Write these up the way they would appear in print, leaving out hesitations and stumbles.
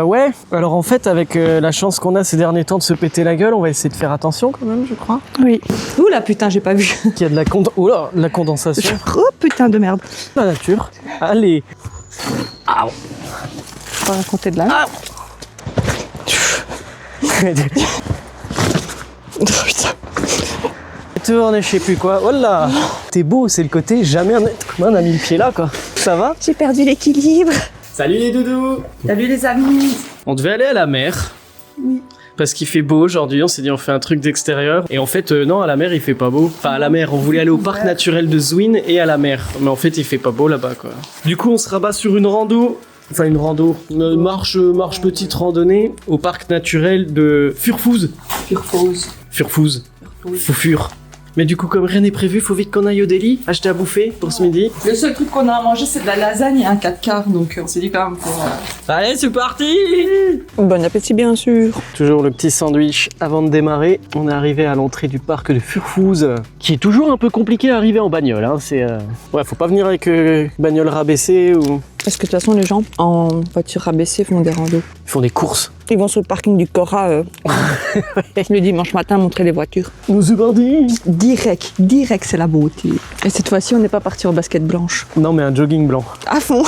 Ouais, alors en fait avec la chance qu'on a ces derniers temps de se péter la gueule, on va essayer de faire attention quand même, je crois. Oui. Oula putain, j'ai pas vu. Qu'il y a de la condensation. Oh putain de merde. La nature. Allez. Aouh. Je vais raconter de là. Oh putain. Tourne, je sais plus quoi. Voilà. T'es beau, c'est le côté jamais un être humain n'a mis le pied là quoi. Ça va? J'ai perdu l'équilibre. Salut les doudous. Salut les amis. On devait aller à la mer. Oui. Parce qu'il fait beau aujourd'hui, on s'est dit on fait un truc d'extérieur. Et en fait, non, à la mer il fait pas beau. Enfin, à la mer, on voulait aller au parc naturel de Zwin et à la mer. Mais en fait, il fait pas beau là-bas quoi. Du coup, on se rabat sur une rando. Enfin, une marche petite randonnée au parc naturel de Furfouze. Foufure. Mais du coup, comme rien n'est prévu, faut vite qu'on aille au délit, acheter à bouffer pour ce midi. Le seul truc qu'on a à manger, c'est de la lasagne et un 4 quarts, donc on s'est dit quand même pour... Allez, c'est parti! Bon appétit, bien sûr. Toujours le petit sandwich avant de démarrer. On est arrivé à l'entrée du parc de Furfouze, qui est toujours un peu compliqué à arriver en bagnole. Hein. Ouais, faut pas venir avec bagnole rabaissée ou... Parce que de toute façon, les gens en voiture rabaissée font des randos. Ils font des courses. Ils vont sur le parking du Cora le dimanche matin montrer les voitures. Nous c'est parti! Direct, c'est la beauté. Et cette fois-ci, on n'est pas parti en basket blanche. Non, mais un jogging blanc. À fond.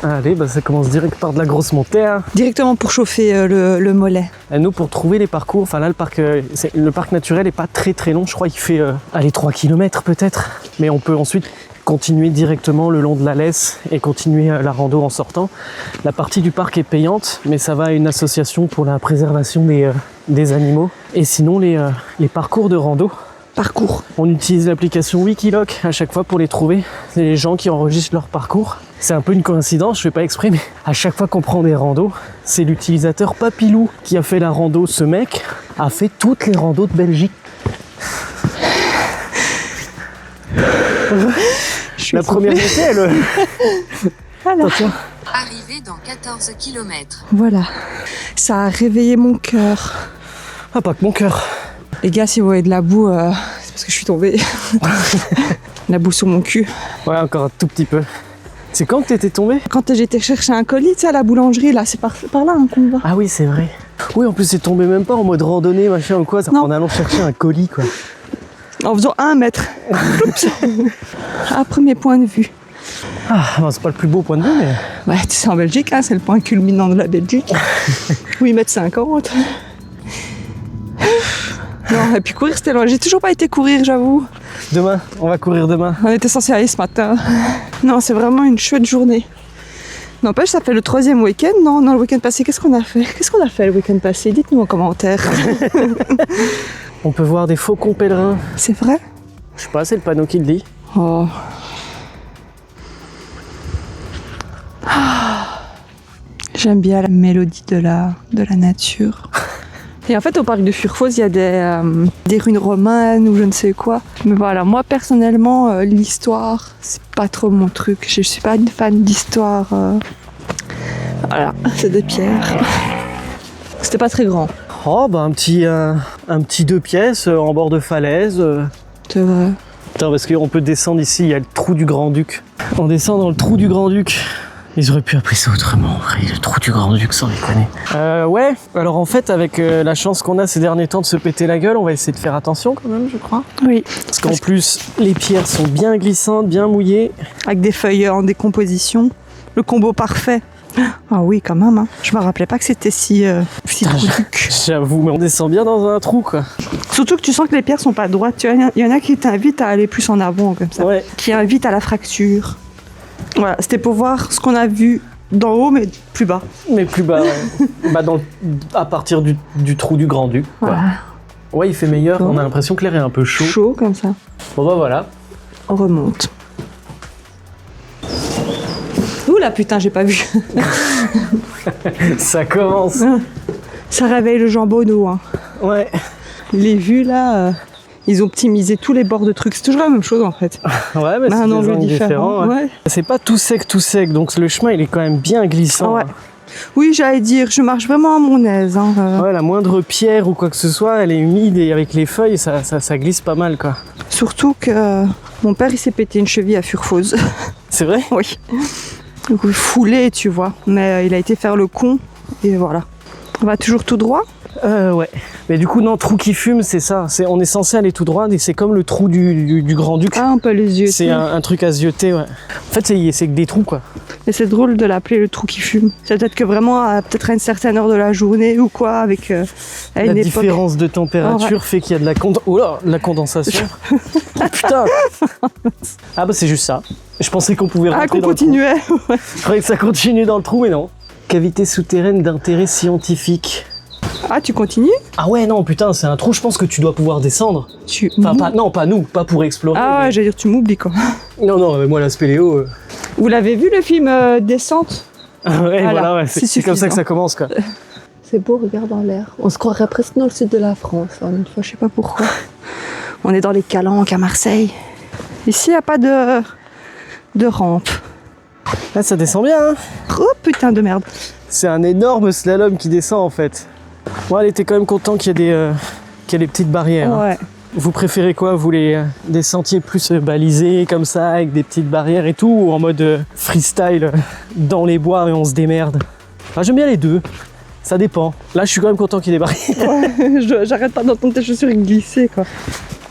Allez, bah ça commence direct par de la grosse montée. Hein. Directement pour chauffer le mollet. Et nous, pour trouver les parcours, enfin là, le parc naturel est pas très long. Je crois qu'il fait 3 km peut-être. Mais on peut ensuite continuer directement le long de la Lesse et continuer la rando en sortant. La partie du parc est payante, mais ça va à une association pour la préservation des animaux. Et sinon, les parcours de rando, on utilise l'application Wikiloc à chaque fois pour les trouver. C'est les gens qui enregistrent leur parcours. C'est un peu une coïncidence, je fais pas exprès, mais à chaque fois qu'on prend des randos, c'est l'utilisateur Papilou qui a fait la rando. Ce mec a fait toutes les randos de Belgique. La première montée, elle... Voilà. Arrivé dans 14 km. Voilà. Ça a réveillé mon cœur. Ah, pas que mon cœur. Les gars, si vous voyez de la boue, c'est parce que je suis tombée. La boue sur mon cul. Ouais, encore un tout petit peu. C'est quand que t'étais tombée? Quand j'étais chercher un colis, tu sais, à la boulangerie, là, c'est par là hein, qu'on va. Ah oui, c'est vrai. Oui, en plus, c'est tombé même pas en mode randonnée, machin ou quoi, en allant chercher un colis, quoi. En faisant 1 mètre. À premier point de vue. Ah, bon, c'est pas le plus beau point de vue, mais... Ouais, tu sais, en Belgique, hein, c'est le point culminant de la Belgique. 8,50 m. Non, et puis courir, c'était loin. J'ai toujours pas été courir, j'avoue. Demain, on va courir demain. On était censé aller ce matin. Non, c'est vraiment une chouette journée. N'empêche, ça fait le 3e week-end, non? Non, le week-end passé, qu'est-ce qu'on a fait le week-end passé? Dites-nous en commentaire. On peut voir des faucons pèlerins. C'est vrai? Je sais pas, c'est le panneau qui le dit. Oh. J'aime bien la mélodie de la nature. Et en fait, au parc de Furfouze, il y a des ruines romanes ou je ne sais quoi. Mais voilà, moi personnellement, l'histoire, c'est pas trop mon truc. Je suis pas une fan d'histoire. Voilà, c'est des pierres. C'était pas très grand. Oh, bah un petit 2 pièces en bord de falaise. C'est vrai. Attends, parce qu'on peut descendre ici, il y a le trou du Grand-Duc. On descend dans le trou du Grand-Duc. Ils auraient pu appeler ça autrement, le trou du Grand-Duc, sans déconner. Ouais, alors en fait, avec la chance qu'on a ces derniers temps de se péter la gueule, on va essayer de faire attention quand même, je crois. Oui. Parce qu'en plus, les pierres sont bien glissantes, bien mouillées. Avec des feuilles en décomposition. Le combo parfait. Ah oui, quand même. Hein. Je me rappelais pas que c'était si trou-duc. J'avoue, mais on descend bien dans un trou, quoi. Surtout que tu sens que les pierres sont pas droites. Il y en a qui t'invitent à aller plus en avant, comme ça. Ouais. Qui invitent à la fracture. Voilà, c'était pour voir ce qu'on a vu d'en haut, mais plus bas. Mais plus bas, ouais. Bah à partir du trou du Grand-Duc, quoi. Voilà. Ouais, il fait meilleur. On a l'impression que l'air est un peu chaud. Chaud, comme ça. Bon, bah voilà. On remonte. Oula, putain, j'ai pas vu. Ça commence. Ça réveille le jambonneau. Hein. Ouais. Les vues, là, ils ont optimisé tous les bords de trucs. C'est toujours la même chose, en fait. Ouais, mais c'est un des angle angles différent. Ouais. C'est pas tout sec, donc le chemin, il est quand même bien glissant. Ouais. Oui, j'allais dire, je marche vraiment à mon aise. Hein. Ouais, la moindre pierre ou quoi que ce soit, elle est humide et avec les feuilles, ça glisse pas mal, quoi. Surtout que mon père, il s'est pété une cheville à Furfouze. C'est vrai? Oui. Du coup, foulé, tu vois. Mais il a été faire le con. Et voilà. On va toujours tout droit. Ouais. Mais du coup, non, trou qui fume, c'est ça. On est censé aller tout droit et c'est comme le trou du Grand-Duc. Ah, on peut les yeux. C'est un truc à zioter, ouais. En fait, c'est que des trous, quoi. Et c'est drôle de l'appeler le trou qui fume. C'est peut-être que vraiment, peut-être à une certaine heure de la journée ou quoi, avec à La une époque. différence de température fait qu'il y a de la condensation. Oh putain. Ah bah c'est juste ça. Je pensais qu'on pouvait rentrer Ah, qu'on dans le trou. continuait. Je croyais que ça continue dans le trou, mais non. Cavité souterraine d'intérêt scientifique. Ah, tu continues? Ah ouais, non, putain, c'est un trou, je pense que tu dois pouvoir descendre. Enfin, pas nous, pas pour explorer. Ah ouais, mais... j'allais dire, tu m'oublies quoi. Non, mais moi, la spéléo... Vous l'avez vu le film Descente? ouais, voilà, ouais, c'est c'est comme ça que suffisant. ça commence, quoi. C'est beau, regarde dans l'air. On se croirait presque dans le sud de la France, une fois, je sais pas pourquoi. On est dans les Calanques à Marseille. Ici, il n'y a pas de rampe. Là, ça descend bien, hein. Oh putain de merde. C'est un énorme slalom qui descend, en fait. Bon, elle était quand même content qu'il y ait des petites barrières. Hein. Ouais. Vous préférez quoi? Vous des sentiers plus balisés, comme ça, avec des petites barrières et tout, ou en mode freestyle, dans les bois et on se démerde? Ah, j'aime bien les deux. Ça dépend. Là, je suis quand même content qu'il y ait des barrières. Ouais, j'arrête pas d'entendre tes chaussures glisser, quoi.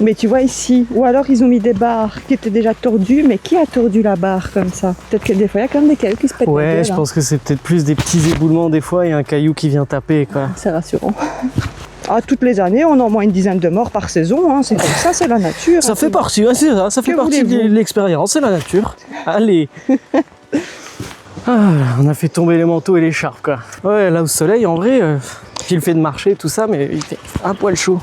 Mais tu vois ici, ou alors ils ont mis des barres qui étaient déjà tordues, mais qui a tordu la barre comme ça? Peut-être que des fois, il y a quand même des cailloux qui se pètent la Ouais, gueule, je hein. pense que c'est peut-être plus des petits éboulements des fois et un caillou qui vient taper, quoi. C'est rassurant. Ah, toutes les années, on a au moins une dizaine de morts par saison, hein. C'est comme ça, c'est la nature. Ça hein. fait partie, ouais, c'est ça, ça fait Que partie de voulez-vous l'expérience, c'est la nature. Allez. Ah, on a fait tomber les manteaux et les l'écharpe, quoi. Ouais, là au soleil, en vrai, j'ai le fait de marcher, tout ça, mais il fait un poil chaud.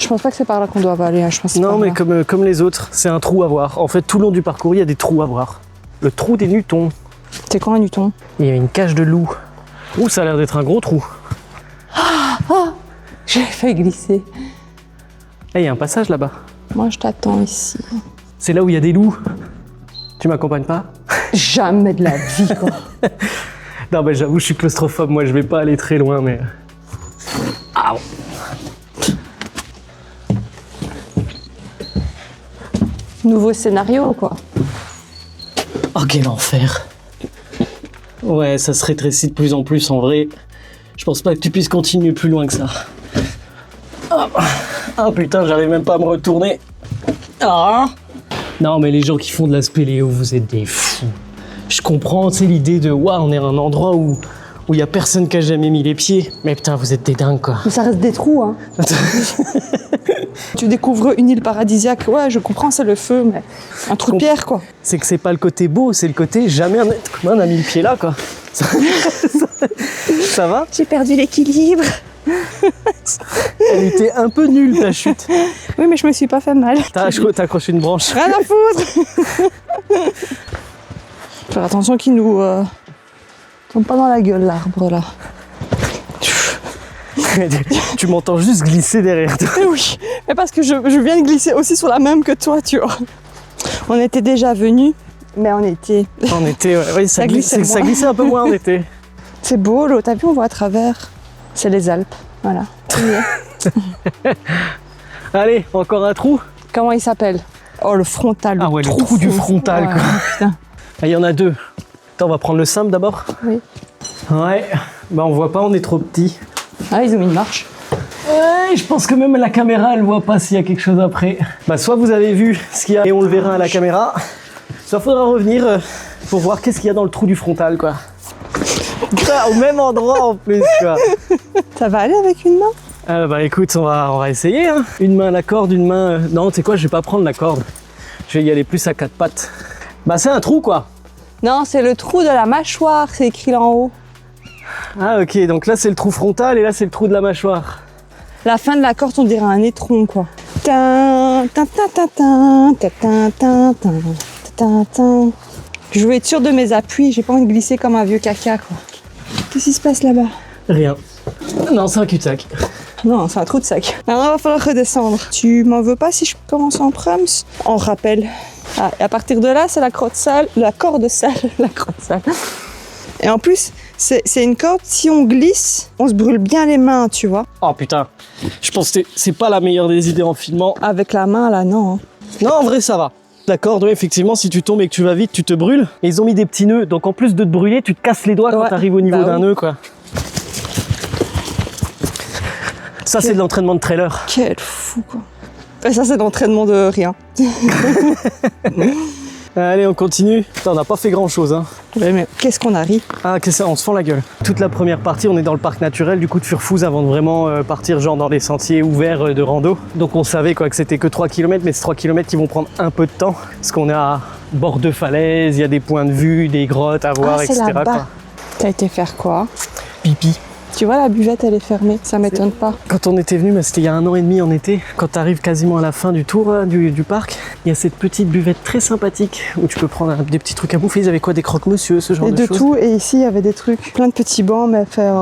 Je pense pas que c'est par là qu'on doit aller, hein. Je pense que c'est Non, par mais là. comme les autres, c'est un trou à voir. En fait, tout le long du parcours, il y a des trous à voir. Le trou des Nutons. C'est quoi un Newton? Il y a une cage de loup. Ouh, ça a l'air d'être un gros trou. J'ai fait glisser. Eh, il y a un passage là-bas. Moi, je t'attends ici. C'est là où il y a des loups. Tu m'accompagnes pas? Jamais de la vie, quoi. Non, mais j'avoue, je suis claustrophobe. Moi, je vais pas aller très loin, mais... Ah, Nouveau scénario, quoi. oh, quel enfer. Ouais, ça se rétrécit de plus en plus, en vrai. Je pense pas que tu puisses continuer plus loin que ça. Ah putain, j'arrive même pas à me retourner. Ah. Non, mais les gens qui font de la spéléo, vous êtes des fous. Je comprends, c'est l'idée de waouh, on est à un endroit où il y a personne qui a jamais mis les pieds. Mais putain, vous êtes des dingues, quoi. Mais ça reste des trous, hein. Tu découvres une île paradisiaque, ouais, je comprends, c'est le feu, mais un trou de pierre, quoi. C'est que c'est pas le côté beau, c'est le côté jamais un être humain n'a mis le pied là, quoi. Ça va? J'ai perdu l'équilibre. Elle était un peu nulle, ta chute. Oui, mais je me suis pas fait mal. T'as accroché une branche. Rien à foutre. Faire attention qu'il nous tombe pas dans la gueule, l'arbre, là. Tu m'entends juste glisser derrière toi. Eh oui, mais parce que je viens de glisser aussi sur la même que toi, tu vois. On était déjà venus, mais on était... On était, ouais, oui, ça glissait ça moins. glissait un peu moins en été. C'est beau, l'eau, t'as vu, on voit à travers. C'est les Alpes, voilà. Allez, encore un trou. Comment il s'appelle? Oh, le frontal. Ah ouais, le trou du frontal, Ouais, quoi. putain. Ah, il y en a deux. Attends, on va prendre le simple d'abord. Oui. Ouais, bah on voit pas, on est trop petit. Ah, ils ont mis une marche. Ouais, je pense que même la caméra, elle voit pas s'il y a quelque chose après. Bah soit vous avez vu ce qu'il y a et on le verra à la caméra, soit faudra revenir pour voir qu'est-ce qu'il y a dans le trou du frontal, quoi. Au même endroit en plus, quoi. Ça va aller avec une main? Bah écoute, on va essayer, hein. Une main à la corde, une main... Non, tu sais quoi, je vais pas prendre la corde. Je vais y aller plus à quatre pattes. Bah c'est un trou, quoi. Non, c'est le trou de la mâchoire, c'est écrit là en haut. Ah ok, donc là c'est le trou frontal et là c'est le trou de la mâchoire. La fin de la corde, on dirait un étron, quoi. Tin, tin, tin, tin, tin, tin, tin, tin, tin, tin, tin. Je veux être sûre de mes appuis, j'ai pas envie de glisser comme un vieux caca, quoi. Qu'est-ce qui se passe là-bas? Rien. Non, c'est un cul-de-sac. Non, c'est un trou de sac. Alors, il va falloir redescendre. Tu m'en veux pas si je commence en prums? En rappel. Ah, et à partir de là, c'est la corde sale, la corde sale, la corde sale. Et en plus, c'est une corde, si on glisse, on se brûle bien les mains, tu vois. Oh putain, je pense que c'est pas la meilleure des idées en filmant. Avec la main, là, non. Non, en vrai ça va. La corde, oui, effectivement, si tu tombes et que tu vas vite, tu te brûles. Et ils ont mis des petits nœuds, donc en plus de te brûler, tu te casses les doigts quand tu arrives au niveau d'un nœud, quoi. Ça, c'est de l'entraînement de trailer. Quel fou, quoi. Et ça, c'est de l'entraînement de rien. Allez, on continue. Putain, on n'a pas fait grand-chose, hein. Ouais, mais qu'est-ce qu'on a ri. Ah, qu'est-ce que ça, on se fend la gueule. Toute la première partie, on est dans le parc naturel du coup de Furfooz avant de vraiment partir genre dans des sentiers ouverts de rando. Donc on savait quoi que c'était que 3 km, mais c'est 3 km qui vont prendre un peu de temps. Parce qu'on est à bord de falaise, il y a des points de vue, des grottes à voir, etc. Là-bas. T'as été faire quoi? Pipi. Tu vois, la buvette, elle est fermée. Ça m'étonne pas. Quand on était venu, c'était il y a 1 an et demi en été, quand tu arrives quasiment à la fin du tour du parc, il y a cette petite buvette très sympathique où tu peux prendre des petits trucs à bouffer. Ils avaient quoi, des croque-monsieur, ce genre et de choses. Et de tout, et ici il y avait des trucs, plein de petits bancs, mais faits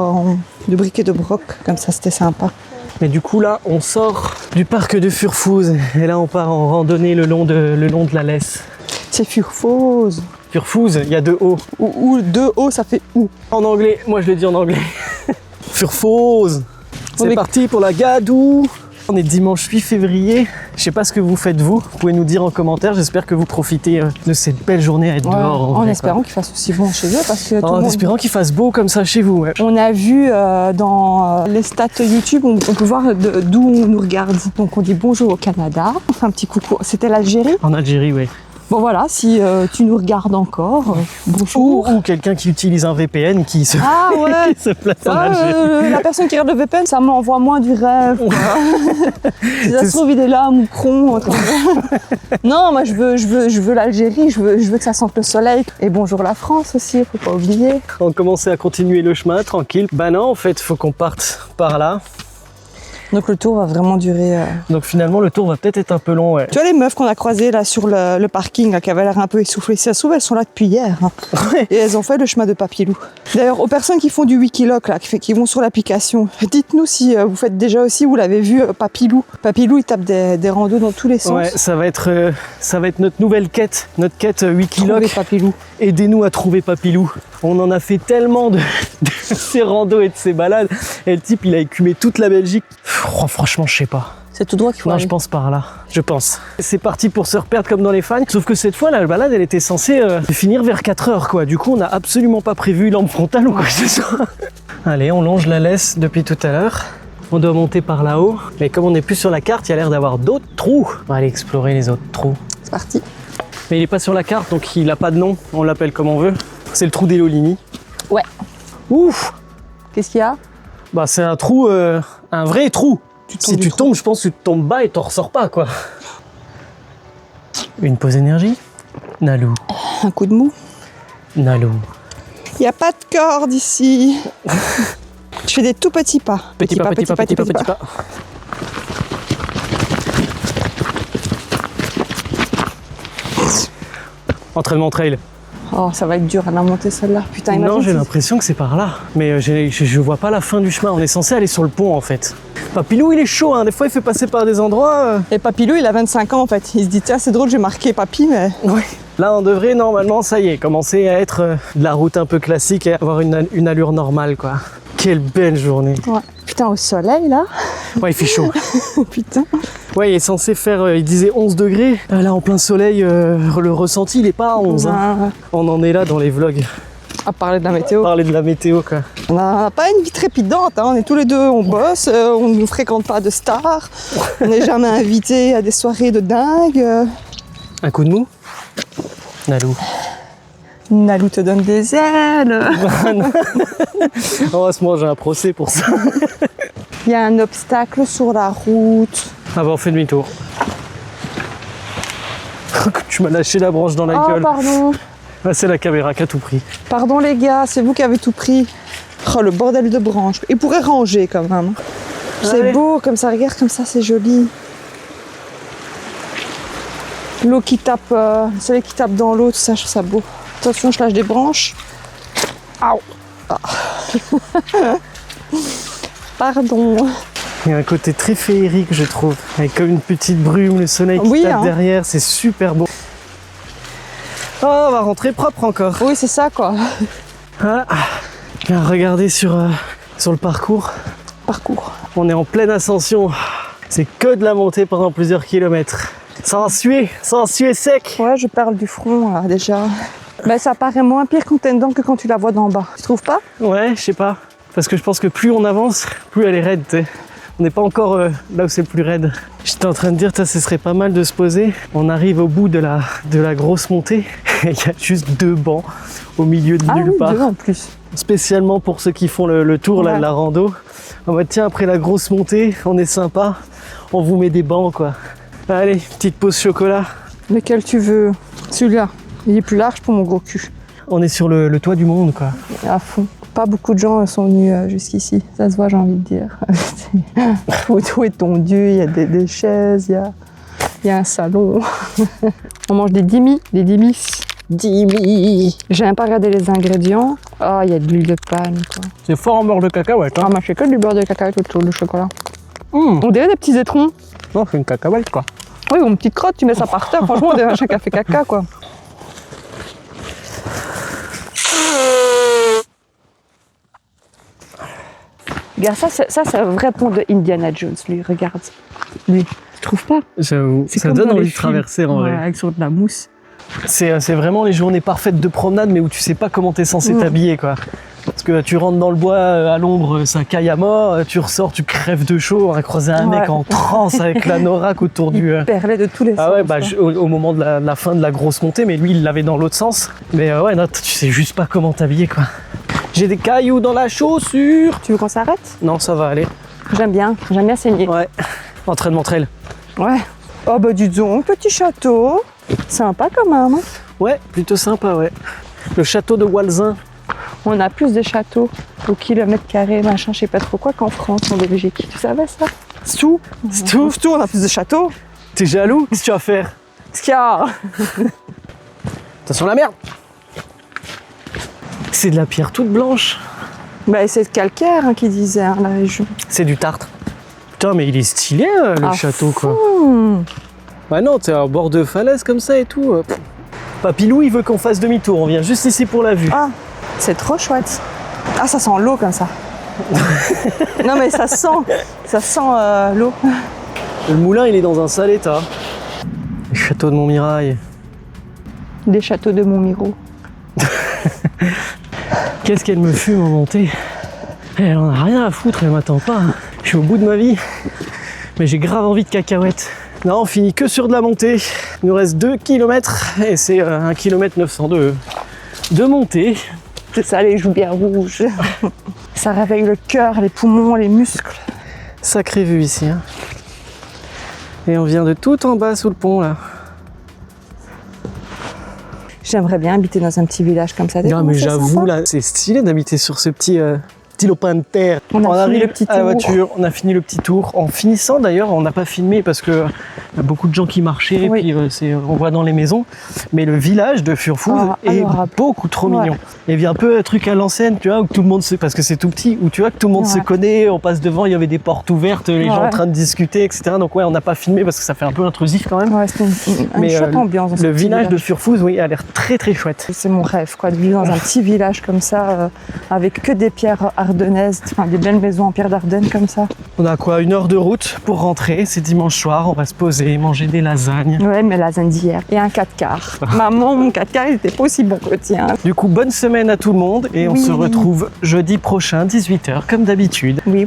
de briques et de broc, comme ça c'était sympa. Mais du coup là, on sort du parc de Furfooz et là on part en randonnée le long de la Lesse. C'est Furfooz. Furfooz, il y a 2 O. Ou 2 O, ça fait où? En anglais, moi je le dis en anglais. Furfooz. C'est parti pour la Gadou. On est dimanche 8 février. Je sais pas ce que vous faites vous. Vous pouvez nous dire en commentaire. J'espère que vous profitez de cette belle journée à être dehors. En espérant qu'il fasse aussi bon chez eux. Parce que en espérant qu'il fasse beau comme ça chez vous. Ouais. On a vu dans les stats YouTube, on peut voir d'où on nous regarde. Donc on dit bonjour au Canada. On fait un petit coucou. C'était l'Algérie? En Algérie, oui. Bon voilà, si tu nous regardes encore, bonjour. Ou quelqu'un qui utilise un VPN qui se, ouais. qui se place en Algérie. La personne qui regarde le VPN, ça m'envoie moins du rêve. Si ça se trouve, il est là, moucron. Non, moi je veux l'Algérie, je veux que ça sente le soleil. Et bonjour la France aussi, faut pas oublier. On commençait à continuer le chemin tranquille. Bah non, en fait, faut qu'on parte par là. Donc le tour va vraiment durer... Donc finalement, le tour va peut-être être un peu long, ouais. Tu vois les meufs qu'on a croisées là sur le parking, là, qui avaient l'air un peu essoufflées, si ça se trouve, elles sont là depuis hier. Hein. Ouais. Et elles ont fait le chemin de Papilou. D'ailleurs, aux personnes qui font du Wikiloc, là, qui vont sur l'application, dites-nous si vous faites déjà aussi, vous l'avez vu, Papilou. Papilou, il tape des randos dans tous les sens. Ouais, ça va être notre nouvelle quête, notre quête Wikiloc. Trouver Papilou. Aidez-nous à trouver Papilou. On en a fait tellement de ces randos et de ces balades. Et le type, il a écumé toute la Belgique. Oh, franchement, je sais pas. C'est tout droit qu'il faut Non, aller. je pense par là. Je pense. C'est parti pour se reperdre comme dans les fans. Sauf que cette fois, la balade, elle était censée finir vers 4 heures, quoi. Du coup, on n'a absolument pas prévu lampe frontale ou quoi que ce soit. Allez, on longe la Lesse depuis tout à l'heure. On doit monter par là-haut. Mais comme on n'est plus sur la carte, il y a l'air d'avoir d'autres trous. On va aller explorer les autres trous. C'est parti. Mais il n'est pas sur la carte, donc il n'a pas de nom. On l'appelle comme on veut. C'est le trou des Lolini. Ouais. Ouf! Qu'est-ce qu'il y a? Bah, c'est un trou, un vrai trou. Si tu tombes, je pense que tu tombes bas et t'en ressors pas, quoi. Une pause énergie. Nalou. Un coup de mou. Nalou. Il n'y a pas de corde ici. Je fais des tout petits pas. Petit pas. Entraînement trail. Oh, ça va être dur à la monter celle-là. Putain, imagine. Non, j'ai l'impression que c'est par là. Mais je vois pas la fin du chemin. On est censé aller sur le pont, en fait. Papilou, il est chaud, hein. Des fois, il fait passer par des endroits... Et Papilou, il a 25 ans, en fait. Il se dit, tiens, c'est drôle, j'ai marqué Papy, mais... Ouais. Là, on devrait, normalement, ça y est, commencer à être de la route un peu classique et avoir une allure normale, quoi. Quelle belle journée. Ouais. Putain, au soleil, là. Ouais, il fait chaud. Putain. Ouais, il est censé faire, il disait 11 degrés. Là, en plein soleil, le ressenti, il est pas à 11. Hein. On en est là dans les vlogs. À parler de la météo. Parler de la météo, quoi. On n'a pas une vie trépidante, hein. On est tous les deux, on bosse, on ne fréquente pas de stars, on n'est jamais invité à des soirées de dingue. Un coup de mou? Nalou. Nalou te donne des ailes. On va se manger un procès pour ça. Il y a un obstacle sur la route. Ah bah on fait demi-tour. Tu m'as lâché la branche dans la gueule. Oh pardon. Ah, c'est la caméra qui a tout pris. Pardon les gars, c'est vous qui avez tout pris. Oh le bordel de branches. Il pourrait ranger quand même. C'est beau comme ça, regarde comme ça, c'est joli. L'eau qui tape, le soleil qui tape dans l'eau, tout ça, je trouve ça beau. Attention, je lâche des branches. Aouh. Ah. Pardon. Il y a un côté très féerique, je trouve. Avec comme une petite brume, le soleil qui tape derrière, c'est super beau. Oh, on va rentrer propre encore. Oui, c'est ça quoi. Ah, regardez sur le parcours. Parcours. On est en pleine ascension. C'est que de la montée pendant plusieurs kilomètres. Sans suer sec. Ouais, je parle du front là, déjà. Ben, ça paraît moins pire quand t'es dedans que quand tu la vois d'en bas. Tu trouves pas? Ouais, je sais pas. Parce que je pense que plus on avance, plus elle est raide, tu sais. On n'est pas encore là où c'est le plus raide. J'étais en train de dire, ce serait pas mal de se poser. On arrive au bout de la grosse montée. Il y a juste 2 bancs au milieu de nulle part. 2 en plus. Spécialement pour ceux qui font le tour là, de la rando. En mode tiens, après la grosse montée, on est sympa. On vous met des bancs quoi. Allez, petite pause chocolat. Lequel tu veux? Celui-là. Il est plus large pour mon gros cul. On est sur le toit du monde quoi. À fond. Pas beaucoup de gens sont venus jusqu'ici. Ça se voit, j'ai envie de dire. Tout est tondu, il y a des chaises, il y a un salon. On mange des dimmis, des dimmis. J'ai même pas regardé les ingrédients. Ah, il y a de l'huile de palme, quoi. C'est fort en beurre de cacahuète. Hein. Ah, moi, je fais que du beurre de cacahuète autour du chocolat. On dirait des petits étrons. Non, c'est une cacahuète, quoi. Oui, ou une petite crotte, tu mets ça par terre. Franchement, on dirait un chien qui a fait caca, quoi. Regarde, ça c'est un vrai pont de Indiana Jones, lui. Regarde. Lui. Tu trouves pas? J'avoue, ça donne envie de traverser, en vrai. Avec sur de la mousse. C'est vraiment les journées parfaites de promenade, mais où tu sais pas comment t'es censé t'habiller, quoi. Parce que tu rentres dans le bois à l'ombre, ça caille à mort, tu ressors, tu crèves de chaud. On a croisé un mec en transe avec l'anorak autour du... perlait de tous les sens. Ah ouais, bah, au moment de la fin de la grosse montée, mais lui, il l'avait dans l'autre sens. Mais ouais, non, tu sais juste pas comment t'habiller, quoi. J'ai des cailloux dans la chaussure. Tu veux qu'on s'arrête? Non, ça va aller. J'aime bien saigner. Ouais, entraînement trail. Ouais. Oh bah dis donc, petit château. Sympa quand même. Hein. Ouais, plutôt sympa, ouais. Le château de Walzin. On a plus de châteaux au kilomètre carré, machin, je sais pas trop quoi, qu'en France, en Belgique. Tu savais ça? C'est tout. On a plus de châteaux. T'es jaloux? Qu'est-ce que tu vas faire? Qu'est-ce qu'il y a? Attention la merde! C'est de la pierre toute blanche. Bah c'est de calcaire hein, qui disait hein, la région. C'est du tartre. Putain mais il est stylé le château quoi. Bah non, t'es au bord de falaise comme ça et tout. Papilou il veut qu'on fasse demi-tour, on vient juste ici pour la vue. Ah, c'est trop chouette. Ah ça sent l'eau comme ça. Non mais ça sent l'eau. Le moulin il est dans un sale état. Le château de Montmirail. Des châteaux de Montmirail. Qu'est-ce qu'elle me fume en montée. Elle en a rien à foutre, elle m'attend pas. Je suis au bout de ma vie. Mais j'ai grave envie de cacahuètes. Non, on finit que sur de la montée. Il nous reste 2 km et c'est 1 km 900 de montée. C'est ça les joues bien rouges. Ça réveille le cœur, les poumons, les muscles. Sacrée vue ici. Hein. Et on vient de tout en bas sous le pont là. J'aimerais bien habiter dans un petit village comme ça. Non mais j'avoue là, c'est stylé d'habiter sur ce petit lopin de terre. On a fini le petit tour. À la voiture, on a fini le petit tour. En finissant d'ailleurs, on n'a pas filmé parce que y a beaucoup de gens qui marchaient, oui. Puis on voit dans les maisons. Mais le village de Furfouz est beaucoup trop mignon. Et il y a un peu un truc à l'ancienne, tu vois, où tout le monde parce que c'est tout petit, où tu vois que tout le monde se connaît, on passe devant, il y avait des portes ouvertes, les gens en train de discuter, etc. Donc ouais, on n'a pas filmé parce que ça fait un peu intrusif quand même. Ouais, c'est une chouette ambiance. Le village de Furfouz, oui, a l'air très chouette. C'est mon rêve, quoi, de vivre dans un petit village comme ça, avec que des pierres ardennaises, des belles maisons en pierre d'Ardenne comme ça. On a quoi, 1 heure de route pour rentrer, c'est dimanche soir, on va se poser, manger des lasagnes. Ouais, mais lasagnes d'hier. Et un 4x4. Maman, mon 4x4, il était pas aussi bon que le tien. Du coup, bonne semaine à tout le monde et on se retrouve jeudi prochain, 18h, comme d'habitude. Oui.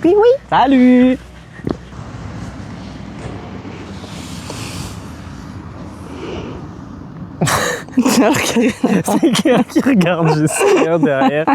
Salut! C'est qui regarde juste derrière.